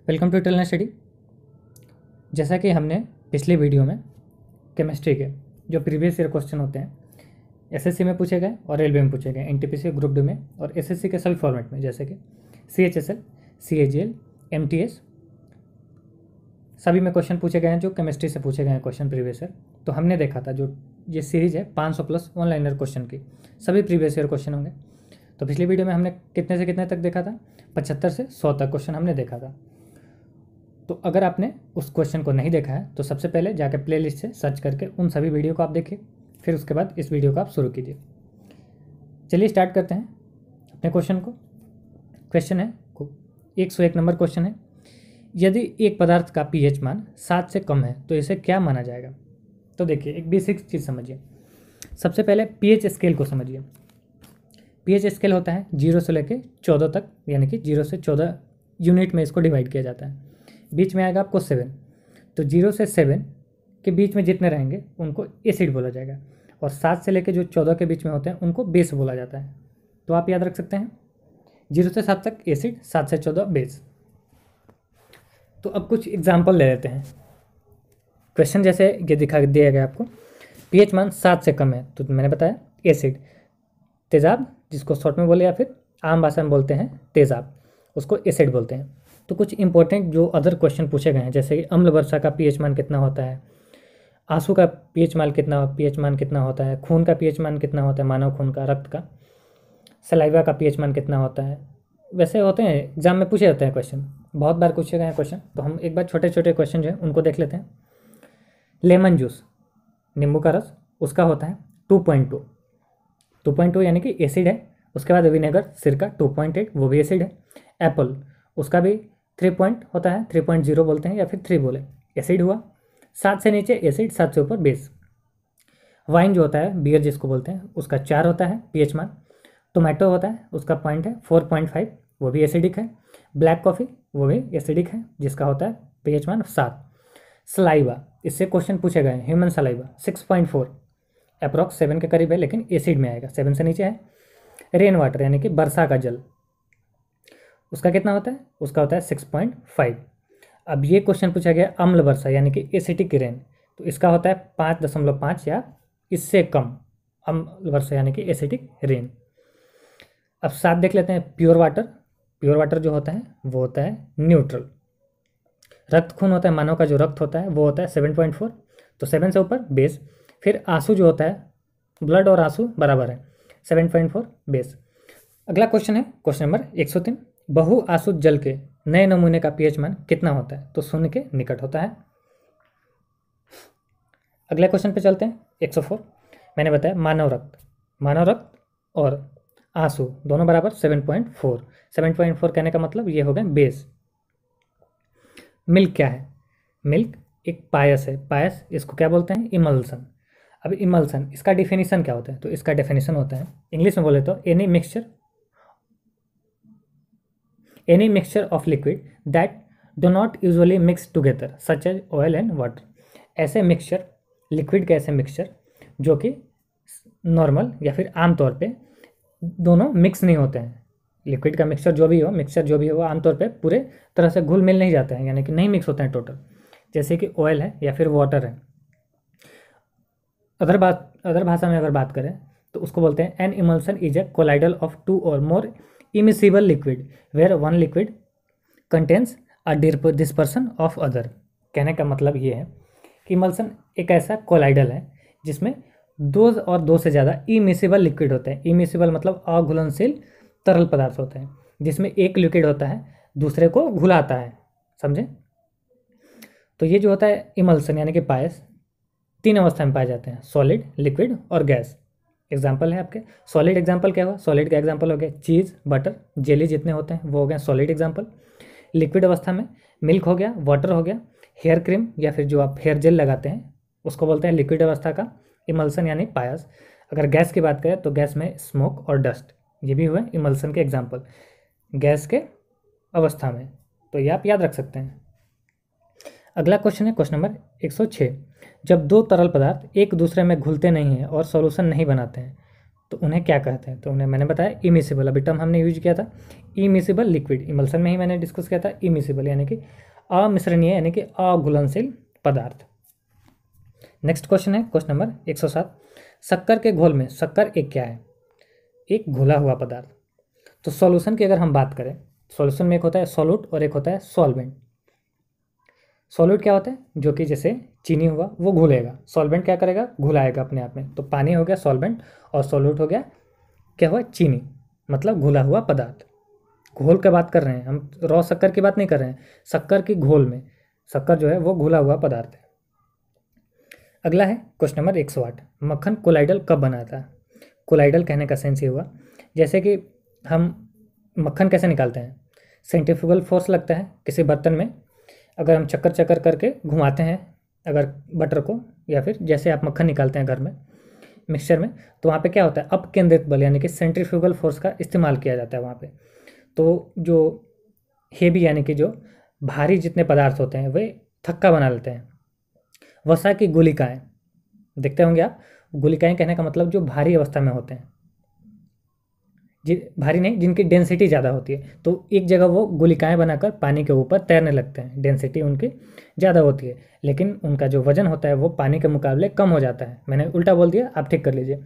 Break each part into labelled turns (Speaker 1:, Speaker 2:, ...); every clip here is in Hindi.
Speaker 1: Welcome to टलना study. जैसा कि हमने पिछले वीडियो में केमिस्ट्री के जो प्रीवियस ईयर क्वेश्चन होते हैं एसएससी में पूछे गए और रेलवे में पूछे गए, एनटीपीसी ग्रुप डी में और एसएससी के सभी फॉर्मेट में, जैसे कि सीएचएसएल, सीएजीएल, एमटीएस, सभी में क्वेश्चन पूछे गए हैं जो केमिस्ट्री से पूछे गए हैं क्वेश्चन प्रीवियस ईयर। तो हमने देखा था जो ये सीरीज़ है 500 प्लस वन लाइनर क्वेश्चन की, सभी प्रीवियस ईयर क्वेश्चन होंगे। तो पिछली वीडियो में हमने कितने से कितने तक देखा था, 75 से 100 तक क्वेश्चन हमने देखा था। तो अगर आपने उस क्वेश्चन को नहीं देखा है तो सबसे पहले जाकर प्लेलिस्ट से सर्च करके उन सभी वीडियो को आप देखिए, फिर उसके बाद इस वीडियो को आप शुरू कीजिए। चलिए स्टार्ट करते हैं अपने क्वेश्चन को। क्वेश्चन है 101 नंबर क्वेश्चन है, यदि एक पदार्थ का पीएच मान 7 से कम है तो इसे क्या माना जाएगा। तो देखिए एक बेसिक चीज़ समझिए। सबसे पहले पीएच स्केल को समझिए। पीएच स्केल होता है 0 से लेकर 14 तक, यानी कि 0 से 14 यूनिट में इसको डिवाइड किया जाता है। बीच में आएगा आपको 7, तो 0 से 7 के बीच में जितने रहेंगे उनको एसिड बोला जाएगा, और 7 से लेकर जो 14 के बीच में होते हैं उनको बेस बोला जाता है। तो आप याद रख सकते हैं 0 से 7 तक एसिड, 7 से 14 बेस। तो अब कुछ एग्जाम्पल ले लेते हैं। क्वेश्चन जैसे ये दिखा दिया गया आपको, पीएच मान 7 से कम है तो मैंने बताया एसिड, तेजाब जिसको शॉर्ट में बोले या फिर आम भाषा में बोलते हैं तेजाब, उसको एसिड बोलते हैं। तो कुछ इंपॉर्टेंट जो अदर क्वेश्चन पूछे गए हैं, जैसे कि अम्ल वर्षा का पीएच मान कितना होता है, आंसू का पीएच मान कितना होता है, खून का पीएच मान कितना होता है, मानव खून का, रक्त का, सलाइवा का पीएच मान कितना होता है, वैसे होते हैं एग्जाम में पूछे जाते हैं क्वेश्चन, बहुत बार पूछे गए हैं क्वेश्चन। तो हम एक बार छोटे छोटे क्वेश्चन जो है उनको देख लेते हैं। लेमन जूस, नींबू का रस, उसका होता है 2.2 यानी कि एसिड है। उसके बाद विनेगर, सिरका 2.8, वो भी एसिड है। एप्पल, उसका भी 3 पॉइंट होता है, 3.0 बोलते हैं या फिर 3 बोले, एसिड हुआ। 7 से नीचे एसिड, 7 से ऊपर बेस। वाइन जो होता है, बियर जिसको बोलते हैं, उसका 4 होता है पीएच मान। टोमेटो होता है, उसका पॉइंट है 4.5, वो भी एसिडिक है। ब्लैक कॉफ़ी, वो भी एसिडिक है, जिसका होता है पीएच मान 7। सलाइवा, इससे क्वेश्चन पूछे गए हैं, ह्यूमन सलाइवा 6.4, अप्रॉक्स 7 के करीब है लेकिन एसिड में आएगा, 7 से नीचे है। रेन वाटर यानी कि वर्षा का जल, उसका कितना होता है, उसका होता है 6.5। अब ये क्वेश्चन पूछा गया अम्ल वर्षा यानी कि एसिटिक रेन, तो इसका होता है 5.5 या इससे कम, अम्ल वर्षा यानी कि एसिटिक रेन। अब 7 देख लेते हैं, प्योर वाटर। प्योर वाटर जो होता है वो होता है न्यूट्रल। रक्त खून होता है, मानव का जो रक्त होता है वो होता है 7.4, तो 7 से ऊपर बेस। फिर आंसू जो होता है, ब्लड और आंसू बराबर है, 7.4 बेस। अगला क्वेश्चन है क्वेश्चन नंबर 103, बहु आसुत जल के नए नमूने का पीएच मान कितना होता है, तो 0 के निकट होता है। अगले क्वेश्चन पे चलते हैं 104। मैंने बताया मानव रक्त और आंसू दोनों बराबर 7.4। 7.4 कहने का मतलब ये हो गए बेस। मिल्क क्या है, मिल्क एक पायस है, पायस इसको क्या बोलते हैं, इमल्सन। अब इमल्सन, इसका डिफिनीशन क्या होता है, तो इसका डेफिनेशन होता है इंग्लिश में बोले तो any mixture of liquid that do not usually mix together such as oil and water. ऐसे मिक्सचर, लिक्विड के ऐसे मिक्सचर जो कि नॉर्मल या फिर आमतौर पे दोनों मिक्स नहीं होते हैं। लिक्विड का मिक्सचर जो भी हो आमतौर पे पूरे तरह से घुल मिल नहीं जाते हैं, यानी कि नहीं मिक्स होते हैं टोटल, जैसे कि ऑयल है या फिर वाटर है। अदर भाषा में अगर बात करें तो उसको बोलते हैं an emulsion is a colloidal of 2 और more immiscible liquid where one liquid contains a dispersion of other. कहने का मतलब ये है कि इमल्सन एक ऐसा कोलाइडल है जिसमें 2 से ज़्यादा इमिसिबल लिक्विड होते हैं। इमिसिबल मतलब अघुलनशील तरल पदार्थ होते हैं, जिसमें एक लिक्विड होता है दूसरे को घुलाता है, समझे। तो ये जो होता है इमल्सन यानी कि पायस, 3 अवस्था में पाए जाते हैं, सॉलिड, लिक्विड और गैस। एग्जाम्पल है आपके, सॉलिड एग्जाम्पल क्या हुआ, सॉलिड का एग्जाम्पल हो गया चीज़, बटर, जेली जितने होते हैं वो हो गए सॉलिड एग्जाम्पल। लिक्विड अवस्था में मिल्क हो गया, वाटर हो गया, हेयर क्रीम या फिर जो आप हेयर जेल लगाते हैं उसको बोलते हैं लिक्विड अवस्था का इमल्सन यानी पायस। अगर गैस की बात करें तो गैस में स्मोक और डस्ट, ये भी हुए इमल्सन के एग्जाम्पल गैस के अवस्था में, तो ये आप याद रख सकते हैं। अगला क्वेश्चन है क्वेश्चन नंबर 106, जब 2 तरल पदार्थ एक दूसरे में घुलते नहीं हैं और सॉल्यूशन नहीं बनाते हैं तो उन्हें क्या कहते हैं? तो उन्हें मैंने बताया इमिसिबल, अभी टर्म हमने यूज किया था इमिसिबल लिक्विड, इमल्सन में ही मैंने डिस्कस किया था इमिसिबल यानी कि अमिश्रणीय यानी कि अघुलनशील पदार्थ। नेक्स्ट क्वेश्चन है क्वेश्चन नंबर 107, शक्कर के घोल में शक्कर एक क्या है? एक घुला हुआ पदार्थ। तो सॉल्यूशन की अगर हम बात करें, सॉल्यूशन में एक होता है सॉल्यूट और एक होता है सॉल्वेंट। सॉल्यूट क्या होता है? जो कि जैसे चीनी हुआ वो घुलेगा, सॉल्वेंट क्या करेगा? घुलाएगा अपने आप में। तो पानी हो गया सॉल्वेंट और सॉल्यूट हो गया क्या हुआ? चीनी, मतलब घुला हुआ पदार्थ। घोल की बात कर रहे हैं हम, रॉ शक्कर की बात नहीं कर रहे हैं। शक्कर की घोल में शक्कर जो है वो घुला हुआ पदार्थ है। अगला है क्वेश्चन नंबर 108, मक्खन कोलाइडल कब बना था? कोलाइडल कहने का सेंस ये हुआ जैसे कि हम मक्खन कैसे निकालते हैं? सेंट्रीफ्यूगल फोर्स लगता है किसी बर्तन में, अगर हम चक्कर चक्कर करके घुमाते हैं अगर बटर को, या फिर जैसे आप मक्खन निकालते हैं घर में मिक्सचर में, तो वहाँ पे क्या होता है? अपकेंद्रित बल यानी कि सेंट्रीफ्यूगल फोर्स का इस्तेमाल किया जाता है वहाँ पे। तो जो हेवी यानी कि जो भारी जितने पदार्थ होते हैं वे थक्का बना लेते हैं। वसा की गुलिकाएँ देखते होंगे आप, गुलिकाएँ कहने का मतलब जो भारी अवस्था में होते हैं, भारी नहीं, जिनकी डेंसिटी ज़्यादा होती है, तो एक जगह वो गुलिकाएँ बनाकर पानी के ऊपर तैरने लगते हैं। डेंसिटी उनकी ज़्यादा होती है लेकिन उनका जो वजन होता है वो पानी के मुकाबले कम हो जाता है। मैंने उल्टा बोल दिया, आप ठीक कर लीजिए।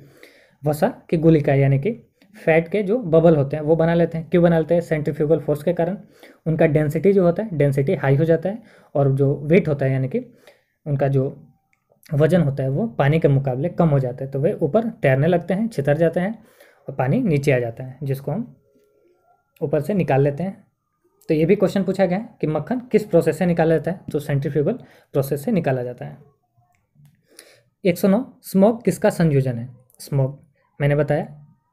Speaker 1: वसा की गुलिकाएँ यानी कि फैट के जो बबल होते हैं वो बना लेते हैं। क्यों बना लेते हैं? सेंट्रीफ्यूगल फोर्स के कारण। उनका डेंसिटी जो होता है, डेंसिटी हाई हो जाता है और जो वेट होता है यानी कि उनका जो वजन होता है वो पानी के मुकाबले कम हो जाता है, तो वे ऊपर तैरने लगते हैं, छितर जाते हैं और पानी नीचे आ जाता है, जिसको हम ऊपर से निकाल लेते हैं। तो ये भी क्वेश्चन पूछा गया है कि मक्खन किस प्रोसेस से निकाला जाता है? तो सेंट्रीफ्यूगल प्रोसेस से निकाला जाता है। 109, स्मोक किसका संयोजन है? स्मोक मैंने बताया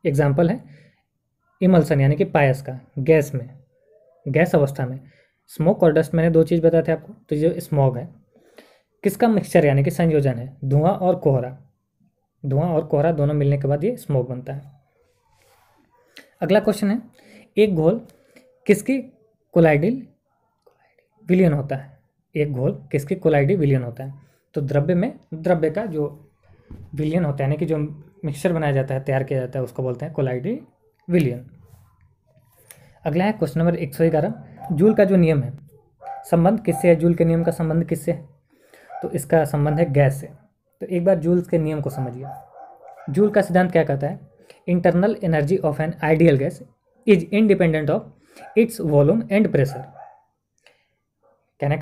Speaker 1: एग्जाम्पल है इमल्सन यानी कि पायस का, गैस में, गैस अवस्था में। स्मोक और डस्ट मैंने दो चीज़ बताए थे आपको। तो जो स्मोक है किसका मिक्सचर यानी कि संयोजन है? धुआं और कोहरा। धुआं और कोहरा दोनों मिलने के बाद ये स्मोक बनता है। अगला क्वेश्चन है, एक घोल किसकी कोलाइडल विलयन होता है? एक घोल किसकी कोलाइडल विलयन होता है? तो द्रव्य में द्रव्य का जो विलयन होता है यानी कि जो मिक्सचर बनाया जाता है, तैयार किया जाता है, उसको बोलते हैं कोलाइडल विलयन। अगला है क्वेश्चन नंबर 111, जूल का जो नियम है संबंध किससे है? जूल के नियम का संबंध किससे है? तो इसका संबंध है गैस से। तो एक बार जूल्स के नियम को समझिए। जूल का सिद्धांत क्या कहता है? Internal energy of an ideal gas is independent of its volume and pressure. कहने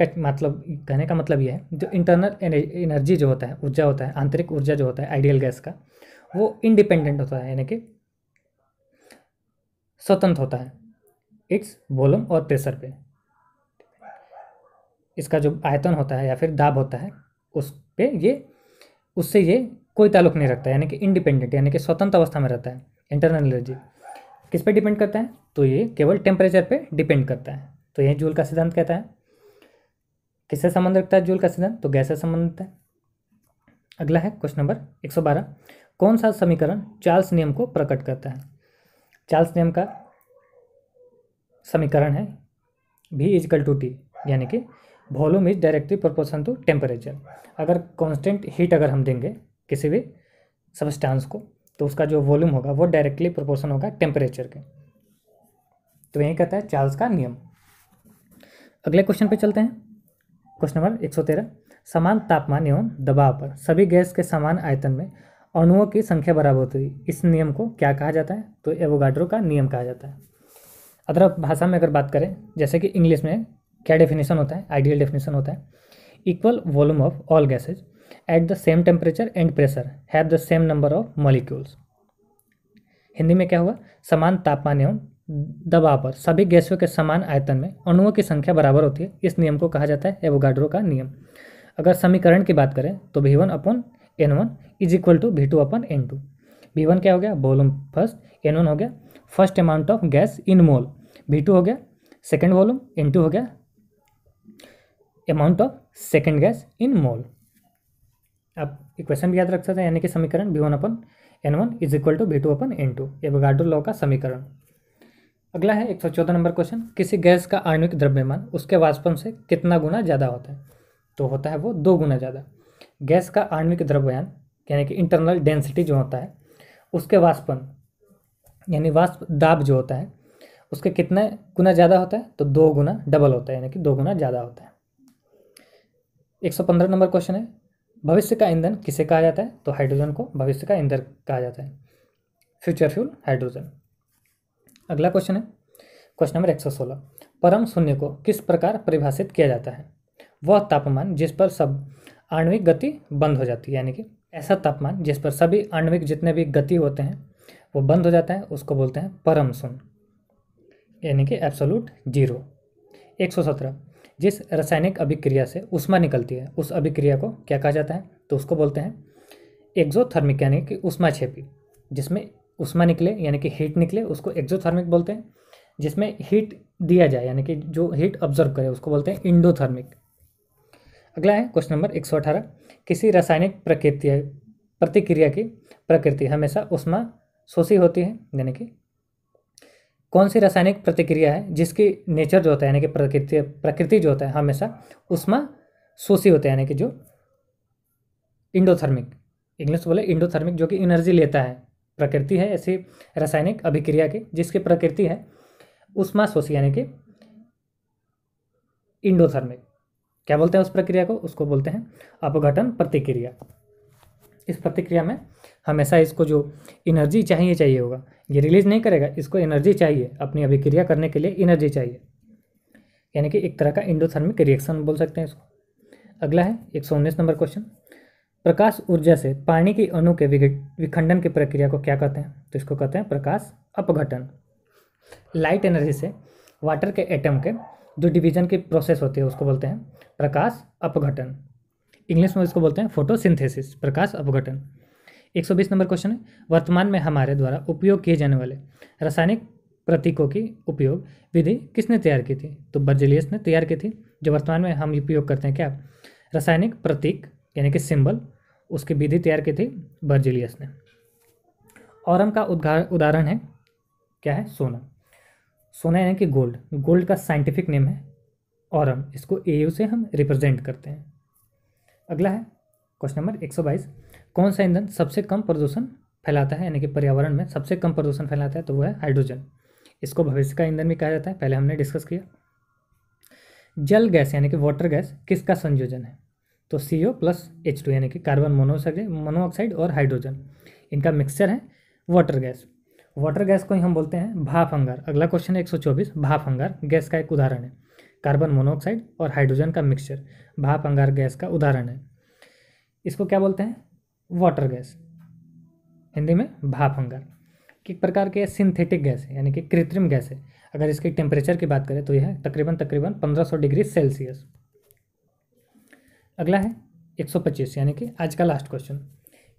Speaker 1: का मतलब यह है, जो इंटरनल एनर्जी जो होता है, ऊर्जा होता है, आंतरिक ऊर्जा जो होता है आइडियल गैस का, वो इंडिपेंडेंट होता है यानी कि स्वतंत्र होता है इट्स वॉल्यूम और प्रेशर पे। इसका जो आयतन होता है या फिर दाब होता है उस पे ये, उससे ये कोई ताल्लुक नहीं रखता है, यानी कि इंडिपेंडेंट यानी कि स्वतंत्र अवस्था में रहता है। इंटरनल एनर्जी किस पे डिपेंड करता है? तो ये केवल टेम्परेचर पे डिपेंड करता है। तो यही जूल का सिद्धांत कहता है। किससे संबंध रखता है जूल का सिद्धांत? तो गैस से संबंध रखता है। अगला है क्वेश्चन नंबर 112, कौन सा समीकरण चार्ल्स नियम को प्रकट करता है? चार्ल्स नियम का समीकरण है V=T यानी कि volume is directly proportion to temperature. अगर कांस्टेंट हीट अगर हम देंगे किसी भी सब्सटेंस को, तो उसका जो वॉल्यूम होगा वो डायरेक्टली प्रोपोर्शन होगा टेम्परेचर के। तो यही कहता है चार्ल्स का नियम। अगले क्वेश्चन पे चलते हैं। क्वेश्चन नंबर 113, समान तापमान एवं दबाव पर सभी गैस के समान आयतन में अणुओं की संख्या बराबर होती है, इस नियम को क्या कहा जाता है? तो एवोगाड्रो का नियम कहा जाता है। अदर भाषा में अगर बात करें, जैसे कि इंग्लिश में क्या डेफिनेशन होता है? आइडियल डेफिनेशन होता है equal volume of all gases at the same temperature and pressure have the same number of molecules. Hindi में क्या हुआ? समान तापमान एवं दबाव पर सभी गैसों के समान आयतन में अणुओं की संख्या बराबर होती है, इस नियम को कहा जाता है एवोगाड्रो का नियम। अगर समीकरण की बात करें तो V1/N1 is equal to V2/N2। V1 क्या हो गया? वॉल्यूम फर्स्ट, N1 हो गया first amount of gas in mole, V2 हो गया सेकेंड वॉल्यूम, N2 हो गया amount of second gas in mole. आप इक्वेशन भी याद रख सकते हैं, यानी कि समीकरण V1/N1 is equal to V2/N2, Avogadro law का समीकरण। अगला है 114 नंबर क्वेश्चन, किसी गैस का आणविक द्रव्यमान उसके वाष्पन से कितना गुना ज़्यादा होता है? तो होता है वो 2 गुना ज़्यादा। गैस का आणविक द्रव्यमान यानी कि इंटरनल डेंसिटी जो होता है उसके वाष्पन यानी वाष्प दाब जो होता है उसके कितने गुना ज़्यादा होता है, तो 2 गुना डबल होता है, यानी कि 2 गुना ज़्यादा होता है। 115 नंबर क्वेश्चन है, भविष्य का ईंधन किसे कहा जाता है, तो हाइड्रोजन को भविष्य का ईंधन कहा जाता है, फ्यूचर फ्यूल हाइड्रोजन। अगला क्वेश्चन है क्वेश्चन नंबर 116, परम शून्य को किस प्रकार परिभाषित किया जाता है, वह तापमान जिस पर सब आणविक गति बंद हो जाती है, यानी कि ऐसा तापमान जिस पर सभी आणविक जितने भी गति होते हैं वो बंद हो जाता है, उसको बोलते हैं परम शून्य, यानी कि एब्सोल्यूट जीरो। 117, जिस रासायनिक अभिक्रिया से ऊष्मा निकलती है उस अभिक्रिया को क्या कहा जाता है, तो उसको बोलते हैं एक्सोथर्मिक, यानी कि ऊष्माक्षेपी। जिसमें ऊष्मा निकले यानी कि हीट निकले उसको एक्सोथर्मिक बोलते हैं, जिसमें हीट दिया जाए यानी कि जो हीट ऑब्जर्व करे उसको बोलते हैं इंडोथर्मिक। अगला है क्वेश्चन नंबर 118, किसी रासायनिक प्रतिक्रिया की प्रकृति हमेशा ऊष्मा शोषी होती है, यानी कि कौन सी रासायनिक प्रतिक्रिया है जिसकी नेचर जो होता है यानी कि प्रकृति जो होता है हमेशा ऊष्मा शोषी होता है, यानी कि जो इंडोथर्मिक, इंग्लिश बोले इंडोथर्मिक, जो कि एनर्जी लेता है, प्रकृति है ऐसी रासायनिक अभिक्रिया की जिसकी प्रकृति है ऊष्मा शोषी, यानी कि इंडोथर्मिक। क्या बोलते हैं उस प्रक्रिया को, उसको बोलते हैं अपघटन प्रतिक्रिया। इस प्रतिक्रिया में हमेशा इसको जो एनर्जी चाहिए होगा, ये रिलीज नहीं करेगा, इसको एनर्जी चाहिए अपनी अभिक्रिया करने के लिए, एनर्जी चाहिए, यानी कि एक तरह का इंडोथर्मिक रिएक्शन बोल सकते हैं इसको। अगला है 119 नंबर क्वेश्चन, प्रकाश ऊर्जा से पानी की अणु के विखंडन की प्रक्रिया को क्या कहते हैं, तो इसको कहते हैं प्रकाश अपघटन। लाइट एनर्जी से वाटर के एटम के जो डिवीजन की प्रोसेस होती है उसको बोलते हैं प्रकाश अपघटन, इंग्लिश में इसको बोलते हैं फोटोसिंथेसिस, प्रकाश अपघटन। 120 नंबर क्वेश्चन है, वर्तमान में हमारे द्वारा उपयोग किए जाने वाले रासायनिक प्रतीकों की उपयोग विधि किसने तैयार की थी, तो बर्जेलियस ने तैयार की थी। जो वर्तमान में हम उपयोग करते हैं क्या, रासायनिक प्रतीक यानी कि सिंबल, उसकी विधि तैयार की थी बर्जेलियस ने। ऑरम का उदाहरण है क्या है, सोना। सोना यानी कि गोल्ड, गोल्ड का साइंटिफिक नेम है ऑरम, इसको AU से हम रिप्रेजेंट करते हैं। अगला है क्वेश्चन नंबर 122, कौन सा ईंधन सबसे कम प्रदूषण फैलाता है, यानी कि पर्यावरण में सबसे कम प्रदूषण फैलाता है, तो वो है हाइड्रोजन। इसको भविष्य का ईंधन भी कहा जाता है, पहले हमने डिस्कस किया। जल गैस यानी कि वाटर गैस किसका संयोजन है, तो CO+H2 यानी कि कार्बन मोनोऑक्साइड और हाइड्रोजन, इनका मिक्सचर है वाटर गैस। वाटर गैस को ही हम बोलते हैं भाप अंगार। अगला क्वेश्चन है 124, भाप अंगार गैस का एक उदाहरण है, कार्बन मोनोऑक्साइड और हाइड्रोजन का मिक्सचर भाप अंगार गैस का उदाहरण है। इसको क्या बोलते हैं, वाटर गैस, हिंदी में भाप अंगार। किस प्रकार के सिंथेटिक गैस है, यानी कि कृत्रिम गैस है। अगर इसके टेम्परेचर की बात करें तो यह है तकरीबन 1500 डिग्री सेल्सियस। अगला है 125 यानी कि आज का लास्ट क्वेश्चन,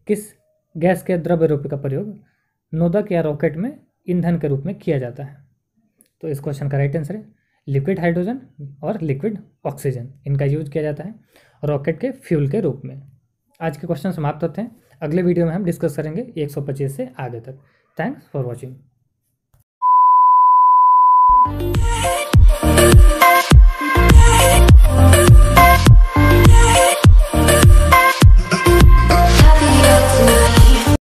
Speaker 1: किस गैस के द्रव्य रूप का प्रयोग नोदक या रॉकेट में ईंधन के रूप में किया जाता है, तो इस क्वेश्चन का राइट आंसर है लिक्विड हाइड्रोजन और लिक्विड ऑक्सीजन, इनका यूज किया जाता है रॉकेट के फ्यूल के रूप में। आज के क्वेश्चन समाप्त होते हैं, अगले वीडियो में हम डिस्कस करेंगे 125 से आगे तक। Thanks for watching.